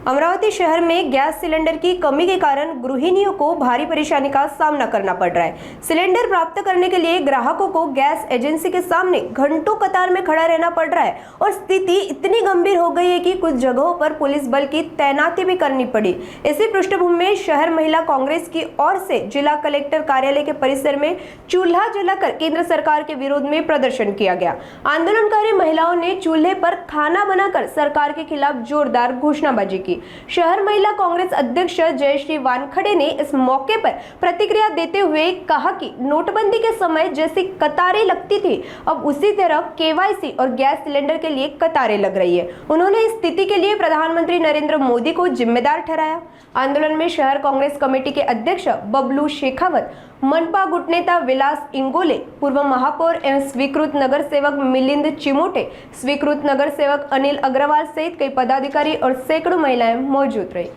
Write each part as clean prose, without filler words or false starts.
अमरावती शहर में gas cylinder की कमी के कारण गृहिणियों को भारी परेशानी का सामना करना पड़ रहा है। सिलेंडर प्राप्त करने के लिए ग्राहकों को गैस एजेंसी के सामने घंटों कतार में खड़ा रहना पड़ रहा है और स्थिति इतनी गंभीर हो गई है कि कुछ जगहों पर पुलिस बल की तैनाती भी करनी पड़ी। इसी पृष्ठभूमि में शहर महिला कांग्रेस की ओर से जिला कलेक्टर कार्यालय के परिसर में चूल्हा जलाकर केंद्र सरकार के विरोध में प्रदर्शन किया गया। आंदोलनकारी महिलाओं ने चूल्हे पर खाना बनाकर सरकार के खिलाफ जोरदार घोषणाबाजी की। शहर महिला कांग्रेस अध्यक्ष जयश्री वानखड़े ने इस मौके पर प्रतिक्रिया देते हुए कहा कि नोटबंदी के समय जैसी कतारें लगती थी, अब उसी तरह केवाईसी और गैस सिलेंडर के लिए कतारें लग रही है। उन्होंने इस स्थिति के लिए प्रधानमंत्री नरेंद्र मोदी को जिम्मेदार ठहराया। आंदोलन में शहर कांग्रेस कमेटी के अध्यक्ष बबलू शेखावत, मनपा गुट नेता विलास इंगोले, पूर्व महापौर एवं स्वीकृत नगर सेवक मिलिंद चिमोटे, स्वीकृत नगर सेवक अनिल अग्रवाल सहित कई पदाधिकारी और सैकड़ों महिलाएं मौजूद रही।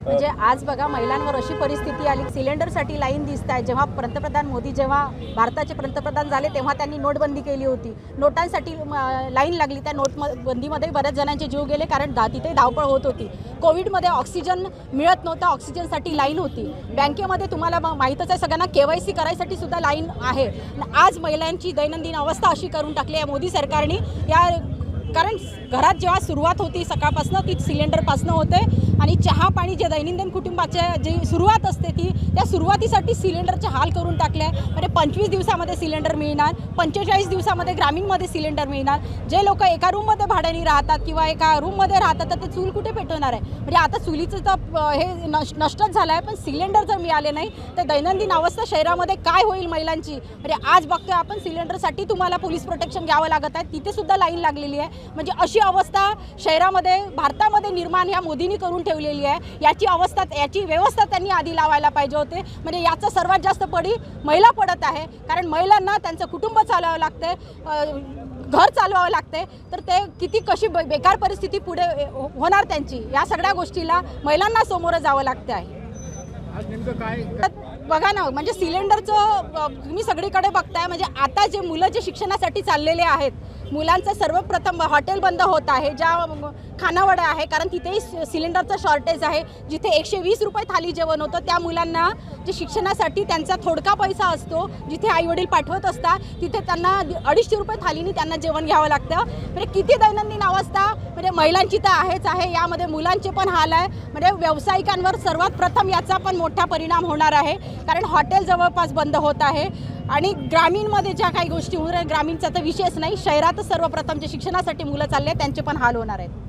म्हणजे आज बघा महिलांवर अशी परिस्थिती आली, सिलेंडरसाठी लाईन दिसत आहे। जेव्हा पंतप्रधान मोदी जेव्हा भारताचे पंतप्रधान झाले तेव्हा त्यांनी नोटबंदी केली होती, नोटांसाठी लाईन लागली। त्या नोटबंदीमध्ये बऱ्याच जणांचे जीव गेले, कारण तिथे धावपळ होत होती। कोविडमध्ये ऑक्सिजन मिळत नव्हता, ऑक्सिजनसाठी लाईन होती। बँकेमध्ये तुम्हाला माहीतच आहे सगळ्यांना केवायसी करायसाठी सुद्धा लाईन आहे। आज महिलांची दैनंदिन अवस्था अशी करून टाकली आहे मोदी सरकारने, या कारण घरात जेव्हा सुरुवात होती सकाळपासून ती सिलेंडरपासून होते आणि चहा पाणी जे दैनंदिन कुटुंबाचे जी सुरुवात असते ती त्या सुरुवातीसाठी सिलेंडरचे हाल करून टाकले आहे। म्हणजे 25 दिवसामध्ये सिलेंडर मिळणार, 45 दिवसामध्ये ग्रामीणमध्ये सिलेंडर मिळणार। जे लोक एका रूममध्ये भाड्याने राहतात किंवा एका रूममध्ये राहतात तर ते चूल कुठे पेटवणार आहे? म्हणजे आता चुलीचं तर हे नष्टच झालं आहे, पण सिलेंडर जर मिळाले नाही तर दैनंदिन अवस्था शहरामध्ये काय होईल महिलांची? म्हणजे आज बघतोय आपण सिलेंडरसाठी तुम्हाला पोलीस प्रोटेक्शन घ्यावं लागत आहे, तिथे सुद्धा लाईन लागलेली आहे। म्हणजे अशी अवस्था शहरामध्ये भारतामध्ये निर्माण ह्या मोदींनी करून ठेवलेली आहे। याची व्यवस्था त्यांनी आधी लावायला पाहिजे होते। म्हणजे याचा सर्वात जास्त पडी महिला पडत आहे, कारण महिलांना त्यांचं कुटुंब चालवावं लागते, घर चालवावं लागते, तर ते किती कशी बेकार परिस्थिती पुढे होणार त्यांची, या सगळ्या गोष्टीला महिलांना समोर जावं लागते आहे। बघा ना, म्हणजे सिलेंडरचं तुम्ही सगळीकडे बघताय। म्हणजे आता जे मुलं जे शिक्षणासाठी चाललेले आहेत, मुलांचं सर्वप्रथम हॉटेल बंद होत आहे, ज्या खानावड्या आहे, कारण तिथेही सिलेंडरचं शॉर्टेज आहे। जिथे 120 रुपये थाली जेवण होतं, त्या मुलांना जे शिक्षणासाठी त्यांचा थोडका पैसा असतो, जिथे आईवडील पाठवत असतात तिथे त्यांना 250 रुपये थालीने त्यांना जेवण घ्यावं लागतं। म्हणजे किती दैनंदिन अवस्था म्हणजे महिलांची तर आहेच आहे, यामध्ये मुलांचे पण हाल आहे। म्हणजे व्यावसायिकांवर सर्वात प्रथम याचा पण मोठा परिणाम होणार आहे, कारण हॉटेल जवळपास बंद होत आहे। आणि ग्रामीणमध्ये ज्या काही गोष्टी होणार आहे, ग्रामीणचा तर विषयच नाही, शहरातच सर्वप्रथम जे शिक्षणासाठी मुलं चालले त्यांचे पण हाल होणार आहेत।